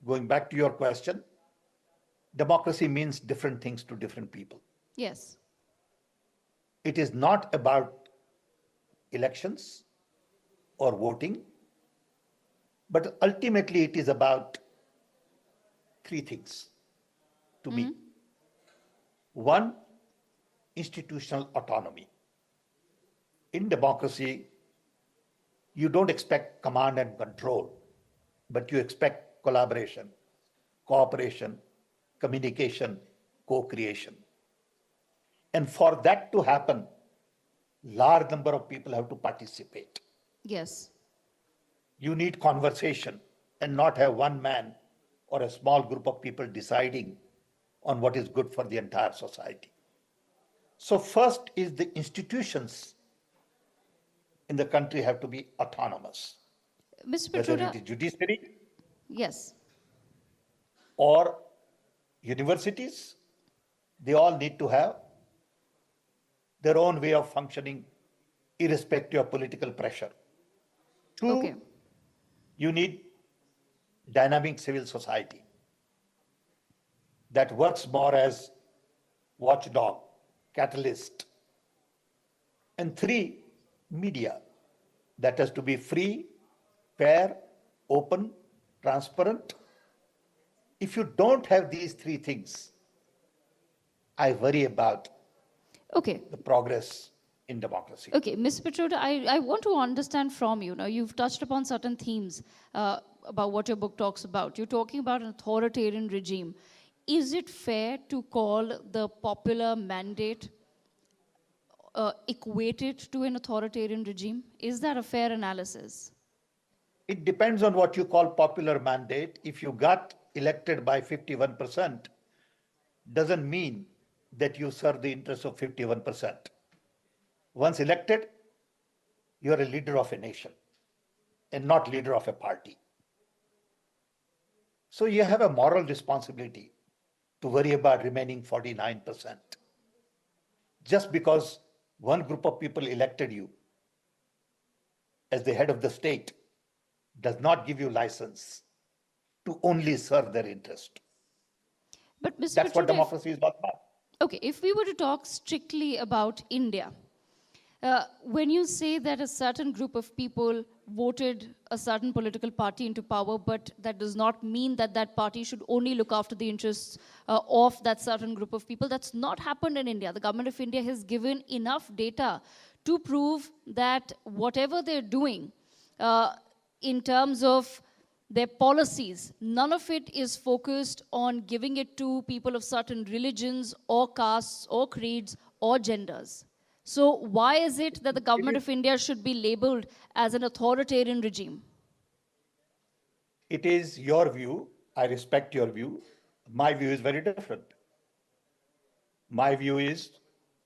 going back to your question, democracy means different things to different people. Yes. It is not about elections or voting, but ultimately it is about three things to me. One, institutional autonomy. In democracy, you don't expect command and control, but you expect collaboration, cooperation, communication, co-creation. And for that to happen, large number of people have to participate. Yes. You need conversation and not have one man or a small group of people deciding on what is good for the entire society. So first is the institutions in the country have to be autonomous, Mr. whether it Pitroda, is judiciary yes. or universities, they all need to have their own way of functioning irrespective of political pressure. Okay. Two, you need dynamic civil society that works more as watchdog, catalyst. And three, media that has to be free, fair, open, transparent. If you don't have these three things, I worry about Okay. the progress in democracy. Okay, Ms. Pitroda, I want to understand from you. Now, you've touched upon certain themes about what your book talks about. You're talking about an authoritarian regime. Is it fair to call the popular mandate equated to an authoritarian regime? Is that a fair analysis? It depends on what you call popular mandate. If you got elected by 51%, doesn't mean that you serve the interests of 51%. Once elected, you are a leader of a nation and not leader of a party. So you have a moral responsibility to worry about remaining 49%. Just because one group of people elected you as the head of the state does not give you license to only serve their interest. But Mr. That's what Pitroda, democracy is all about. okay, if we were to talk strictly about India, when you say that a certain group of people voted a certain political party into power, but that does not mean that that party should only look after the interests of that certain group of people. That's not happened in India. The government of India has given enough data to prove that whatever they're doing in terms of their policies, none of it is focused on giving it to people of certain religions or castes or creeds or genders. So why is it that the government of India should be labeled as an authoritarian regime? It is your view. I respect your view. My view is very different. My view is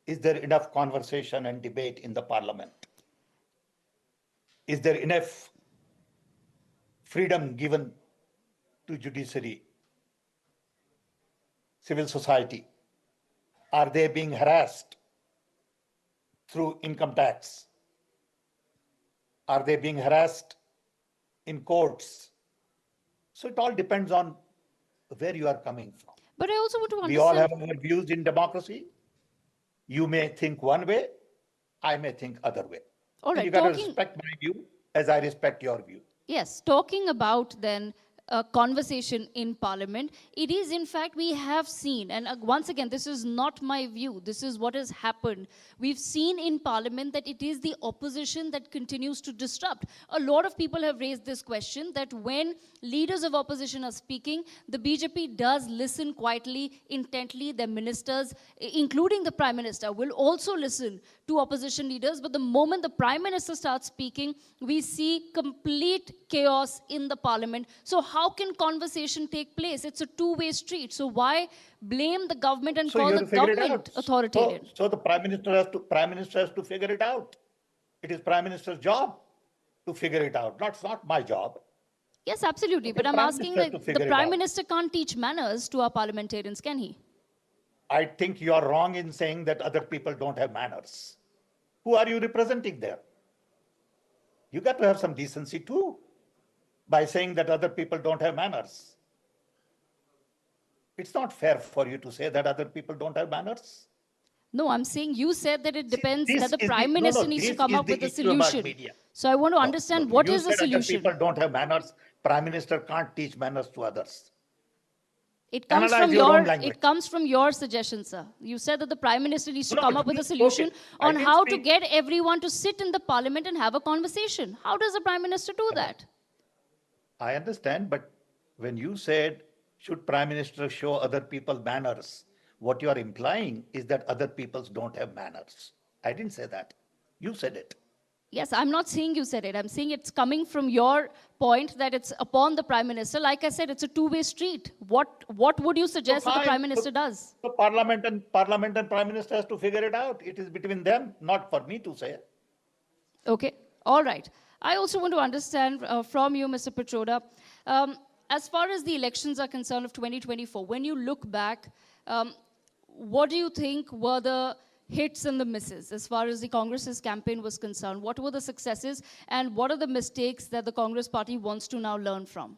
there enough conversation and debate in the parliament? Is there enough freedom given to judiciary, civil society? Are they being harassed through income tax? Are they being harassed in courts? So it all depends on where you are coming from. But I also want to We all understand. have our views in democracy. You may think one way, I may think other way. All And right, you got to talking. respect my view as I respect your view. Yes, talking about then a conversation in parliament, it is in fact we have seen, and once again, this is not my view, this is what has happened. We've seen in parliament that it is the opposition that continues to disrupt. A lot of people have raised this question that when leaders of opposition are speaking, the BJP does listen quietly, intently. Their ministers, including the Prime Minister, will also listen to opposition leaders. But the moment the Prime Minister starts speaking, we see complete chaos in the parliament. So how can conversation take place? It's a two-way street. So why blame the government and So call you the have to figure it government out. authoritarian? So the prime minister has to figure it out. It is prime minister's job to figure it out. It's not my job. Yes, absolutely. Okay, But I'm prime asking minister has to that the figure it Prime out. Minister can't teach manners to our parliamentarians, can he? I think you are wrong in saying that other people don't have manners. Who are you representing there? You got to have some decency too by saying that other people don't have manners. It's not fair for you to say that other people don't have manners. No, I'm saying you said that it See, depends, this that the is the Prime no, Minister no. needs to This come is up the with a issue about solution. media. So I want to No, no. understand what You is the said other solution. people don't have manners. Prime Minister can't teach manners to others. It comes Analyze from your own your language. it comes from your suggestion, sir. You said that the Prime Minister needs to No, come no, up with you a spoke solution it. I on didn't how to speak. get everyone to sit in the Parliament and have a conversation. How does the Prime Minister do that? I understand, but when you said, should Prime Minister show other people manners, what you are implying is that other peoples don't have manners. I didn't say that. You said it. Yes, I'm not saying you said it. I'm saying it's coming from your point that it's upon the Prime Minister. Like I said, it's a two-way street. What would you So suggest that the fine. Prime Minister does? So Parliament and Prime Minister has to figure it out. It is between them, not for me to say. Okay, all right. I also want to understand from you, Mr. Pitroda, as far as the elections are concerned of 2024, when you look back, what do you think were the hits and the misses as far as the Congress's campaign was concerned? What were the successes and what are the mistakes that the Congress party wants to now learn from?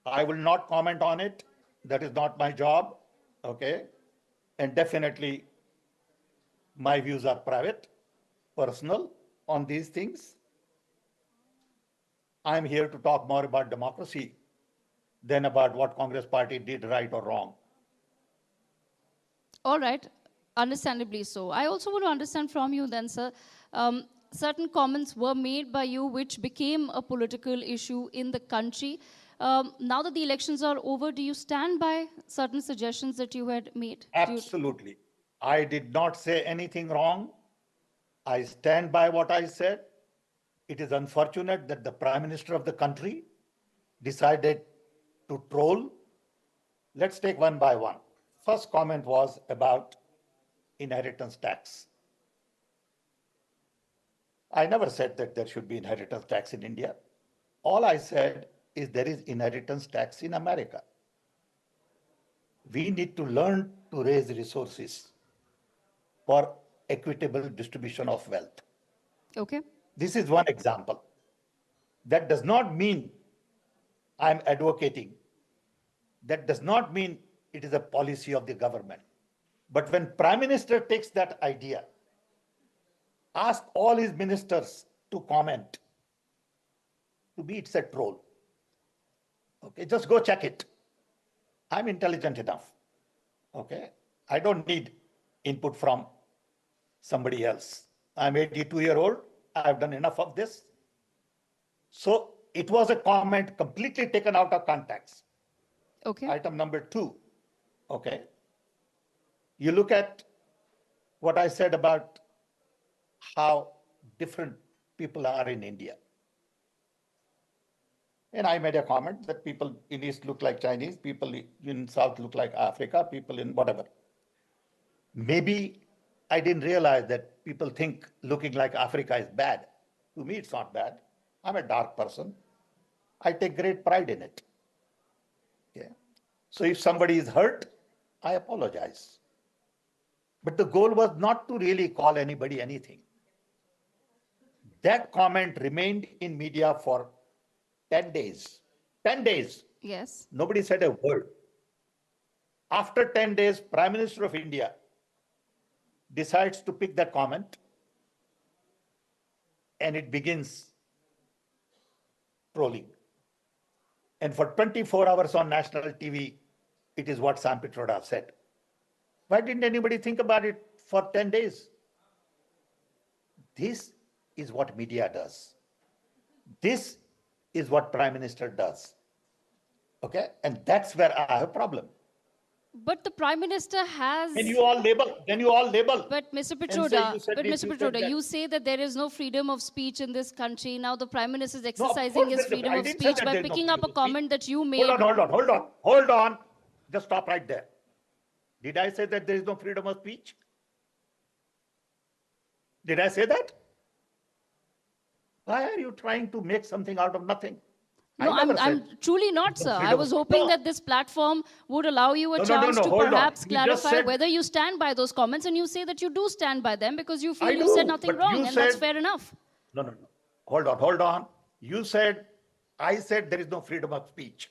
I will not comment on it. That is not my job. Okay. And definitely my views are private, personal on these things. I'm here to talk more about democracy than about what Congress party did right or wrong. All right, understandably so. I also want to understand from you then, sir, certain comments were made by you which became a political issue in the country. Now that the elections are over, do you stand by certain suggestions that you had made? Absolutely. I did not say anything wrong. I stand by what I said. It is unfortunate that the Prime Minister of the country decided to troll. Let's take one by one. First comment was about inheritance tax. I never said that there should be inheritance tax in India. All I said is there is inheritance tax in America. We need to learn to raise resources for equitable distribution of wealth. Okay. This is one example. That does not mean I'm advocating. That does not mean it is a policy of the government. But when Prime Minister takes that idea, ask all his ministers to comment. To me, it's a troll. Okay, just go check it. I'm intelligent enough. Okay, I don't need input from somebody else. I'm 82-year-old. I've done enough of this. So it was a comment completely taken out of context. Okay. Item number 2. Okay. You look at what I said about how different people are in India. And I made a comment that people in East look like Chinese, people in South look like Africa, people in whatever. Maybe I didn't realize that people think looking like Africa is bad. To me, it's not bad. I'm a dark person. I take great pride in it. Okay. So if somebody is hurt, I apologize. But the goal was not to really call anybody anything. That comment remained in media for 10 days. 10 days. Yes. Nobody said a word. After 10 days, Prime Minister of India decides to pick that comment and it begins trolling. And for 24 hours on national TV, it is what Sam Pitroda said. Why didn't anybody think about it for 10 days? This is what media does. This is what Prime Minister does. Okay? And that's where I have a problem. But the Prime Minister has. Then you all label. But Mr. and say Pitroda, you said but this, Mr. you said Pitroda, that. you say that there is no freedom of speech in this country. Now the Prime Minister is No, of exercising course his there's freedom I of didn't say speech that by there's no picking up a freedom of speech. comment that you made. Hold on. Just stop right there. Did I say that there is no freedom of speech? Did I say that? Why are you trying to make something out of nothing? No, I'm truly not, sir. I was hoping that this platform would allow you a chance to perhaps clarify whether you stand by those comments, and you say that you do stand by them because you feel you said nothing wrong, and that's fair enough. No. Hold on. I said there is no freedom of speech.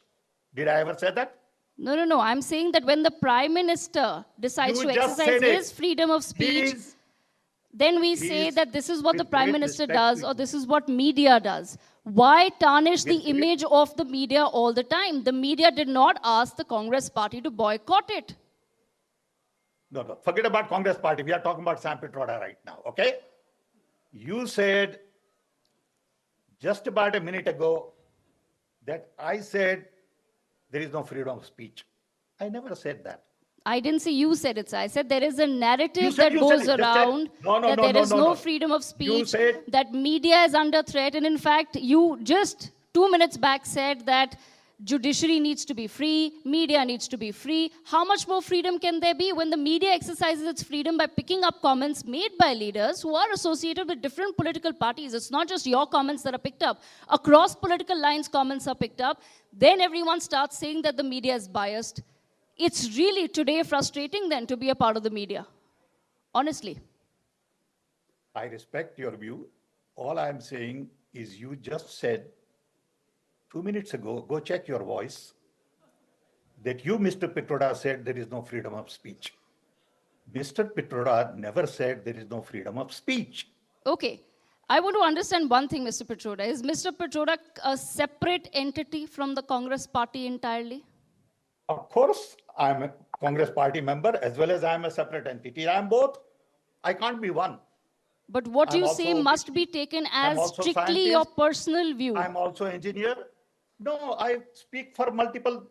Did I ever say that? No, no, no. I'm saying that when the Prime Minister decides You to just exercise said it. his freedom of speech, Please, then we say please, that this is what the with Prime great Minister respect to does or you, this is what media does. Why tarnish the with great, image of the media all the time? The media did not ask the Congress party to boycott it. no, forget about Congress party. We are talking about Sam Pitroda right now, okay? You said just about a minute ago that I said there is no freedom of speech. I never said that. I didn't say you said it, sir. I said there is a You narrative said that you said goes it. Just said around no, no, that no, there no, is no, no no. freedom of You speech, said that media is under threat. And in fact, you just 2 minutes back said that judiciary needs to be free, media needs to be free. How much more freedom can there be when the media exercises its freedom by picking up comments made by leaders who are associated with different political parties? It's not just your comments that are picked up. Across political lines, comments are picked up. Then everyone starts saying that the media is biased. It's really today frustrating then to be a part of the media, honestly. I respect your view. All I'm saying is you just said 2 minutes ago, go check your voice, that you, Mr. Pitroda, said there is no freedom of speech. Mr. Pitroda never said there is no freedom of speech. Okay. I want to understand one thing, Mr. Pitroda. Is Mr. Pitroda a separate entity from the Congress party entirely? Of course, I'm a Congress party member as well as I'm a separate entity. I'm both. I can't be one. But what I'm you say also must be OBC. taken I'm as also strictly your scientist. personal view. I'm also engineer. No, I speak for multiple,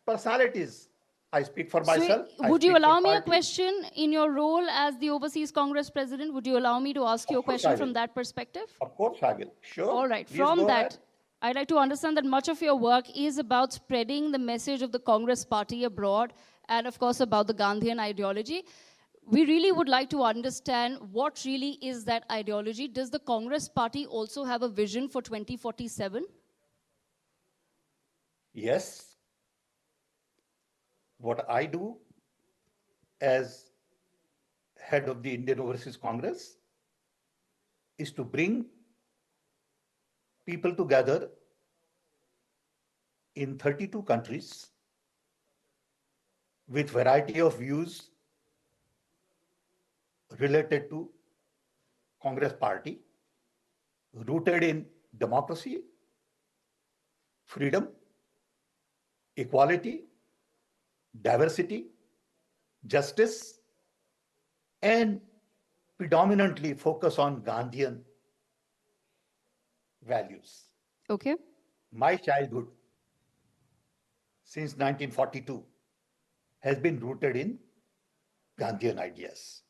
personalities. I speak for So, myself. I would you speak for allow me a party. question in your role as the Overseas Congress President? Would you allow me to ask you Of a course I question from will. that perspective? Of course I will. Sure. All right. Please From go ahead. that, I'd like to understand that much of your work is about spreading the message of the Congress party abroad and, of course, about the Gandhian ideology. We really would like to understand what really is that ideology. Does the Congress party also have a vision for 2047? Yes. What I do as head of the Indian Overseas Congress is to bring people together in 32 countries with variety of views related to Congress party, rooted in democracy, freedom, equality, diversity, justice, and predominantly focus on Gandhian values. Okay. My childhood since 1942 has been rooted in Gandhian ideas.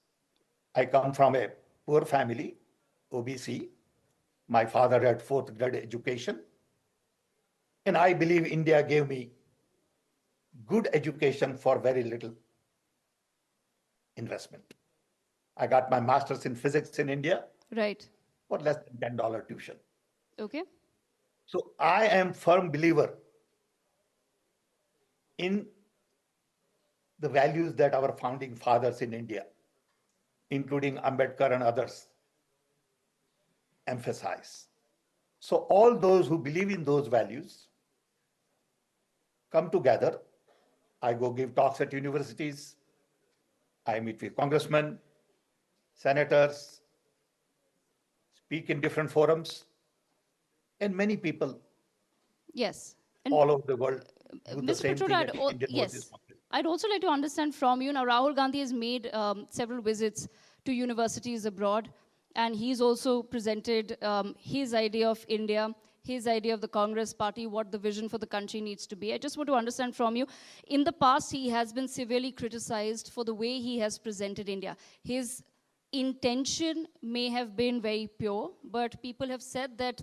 I come from a poor family, OBC. My father had fourth grade education. And I believe India gave me good education for very little investment. I got my master's in physics in India Right. for less than $10 tuition. Okay. So I am firm believer in the values that our founding fathers in India, including Ambedkar and others, emphasize. So all those who believe in those values come together. I go give talks at universities. I meet with congressmen, senators, speak in different forums, and many people Yes. And all over the world do the Mr. same Pitroda, thing at the Indian Overseas yes, Congress. I'd also like to understand from you. Now, Rahul Gandhi has made several visits to universities abroad, and he's also presented his idea of India, his idea of the Congress party, what the vision for the country needs to be. I just want to understand from you. In the past, he has been severely criticized for the way he has presented India. His intention may have been very pure, but people have said that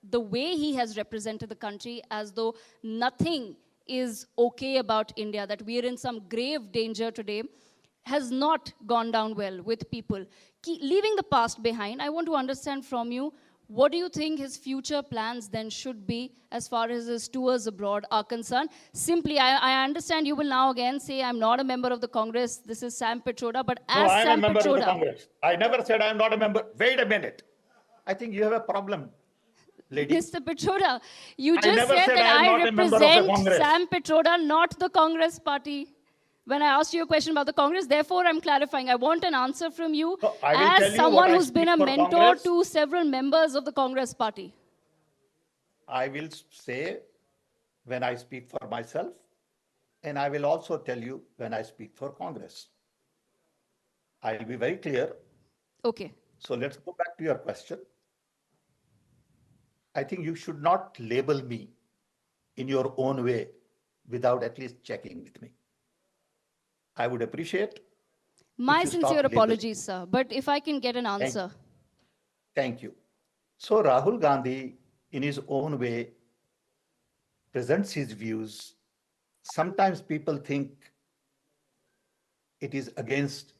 the way he has represented the country as though nothing is okay about India, that we are in some grave danger today, has not gone down well with people. Leaving the past behind, I want to understand from you, what do you think his future plans then should be as far as his tours abroad are concerned? Simply, I understand you will now again say, I'm not a member of the Congress, this is Sam Pitroda, but No, as I am a Sam member of the Pitroda, Congress. I never said I am not a member. Wait a minute. I think you have a problem. lady. Mr. Pitroda, you I just never said said that I am I not a member of the represent Congress. Sam Pitroda, not the Congress party. When I asked you a question about the Congress, therefore I'm clarifying. I want an answer from you So I will as tell you someone what I who's been speak a for mentor Congress. to several members of the Congress party. I will say when I speak for myself, and I will also tell you when I speak for Congress. I'll be very clear. Okay. So let's go back to your question. I think you should not label me in your own way without at least checking with me. I would appreciate My if you sincere stop labeling. apologies, sir. But if I can get an answer. Thank you. So Rahul Gandhi, in his own way, presents his views. Sometimes people think it is against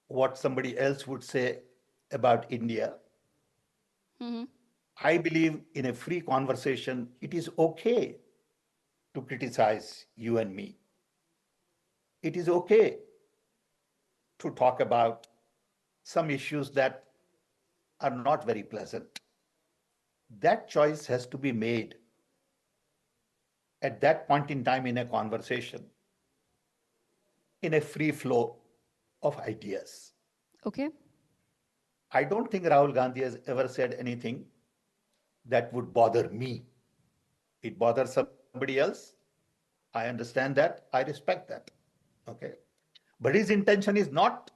what somebody else would say about India. I believe in a free conversation, it is okay to criticize you and me. It is okay to talk about some issues that are not very pleasant. That choice has to be made at that point in time in a conversation, in a free flow of ideas. Okay. I don't think Rahul Gandhi has ever said anything that would bother me. It bothers somebody else. I understand that. I respect that. Okay. But his intention is not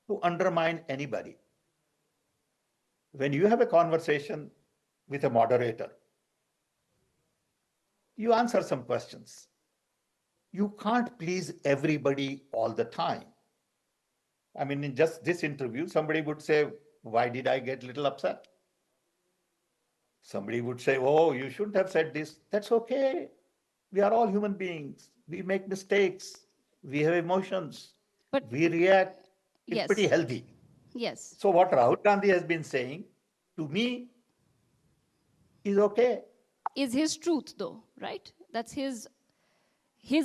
to undermine anybody. When you have a conversation with a moderator, you answer some questions. You can't please everybody all the time. I mean, in just this interview, somebody would say, why did I get a little upset? Somebody would say, oh, you shouldn't have said this. That's okay. We are all human beings. We make mistakes. We have emotions. But we react. It's yes. pretty healthy. Yes. So what Rahul Gandhi has been saying to me is okay. Is his truth, though, right? That's his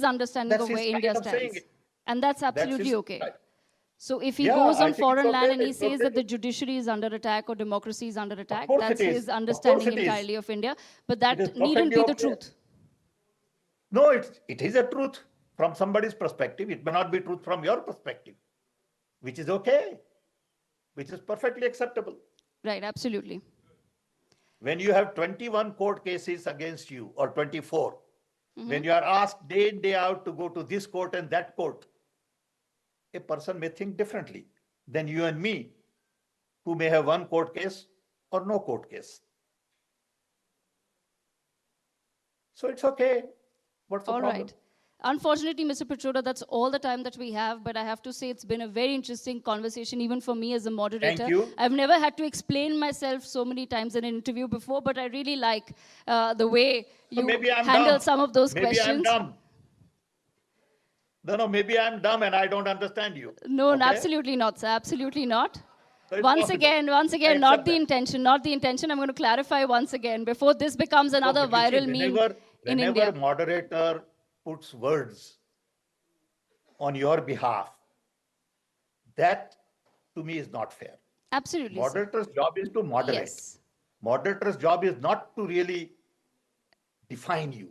understanding of where India stands. And that's absolutely okay. Right. So if he goes on foreign land and he says okay. that the judiciary is under attack or democracy is under attack, that's his of understanding entirely of India. But that needn't be the truth. No, it is a truth from somebody's perspective. It may not be truth from your perspective, which is okay, which is perfectly acceptable. Right, absolutely. When you have 21 court cases against you or 24, when you are asked day in, day out to go to this court and that court, a person may think differently than you and me, who may have one court case or no court case. So it's okay. What's the problem? All right. Unfortunately, Mr. Pitroda, that's all the time that we have, but I have to say it's been a very interesting conversation, even for me as a moderator. Thank you. I've never had to explain myself so many times in an interview before, but I really like the way you handle some of those questions. Maybe I'm dumb. No, maybe I'm dumb and I don't understand you. No, absolutely not, sir. Absolutely not. So once again, not the intention, not the intention. I'm going to clarify once again before this becomes another viral meme in India. Whenever moderator puts words on your behalf, that to me is not fair. Absolutely. Moderator's job is to moderate. Yes. Moderator's job is not to really define you.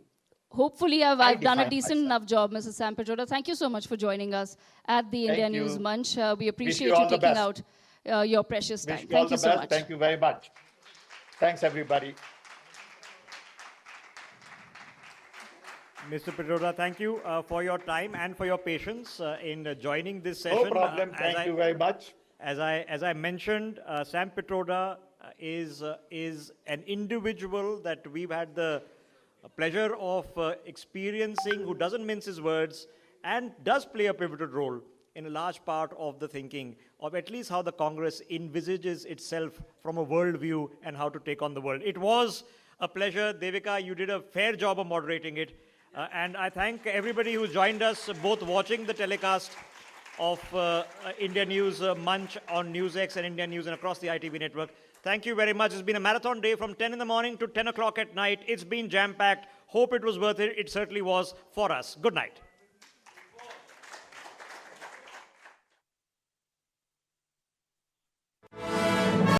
Hopefully, I've done a decent enough job, Mrs. Sam Pitroda. Thank you so much for joining us at the India News Manch. We appreciate you taking out your precious time. Thank you so much. Thank you very much. Thanks, everybody. Mr. Pitroda, thank you for your time and for your patience in joining this session. No problem. Thank you very much. As I mentioned, Sam Pitroda is an individual that we've had the pleasure of experiencing, who doesn't mince his words and does play a pivotal role in a large part of the thinking of at least how the Congress envisages itself from a worldview and how to take on the world. It was a pleasure. Devika, you did a fair job of moderating it. And I thank everybody who joined us, both watching the telecast of India News Manch on NewsX and India News and across the ITV network. Thank you very much. It's been a marathon day from 10 in the morning to 10 o'clock at night. It's been jam-packed. Hope it was worth it. It certainly was for us. Good night.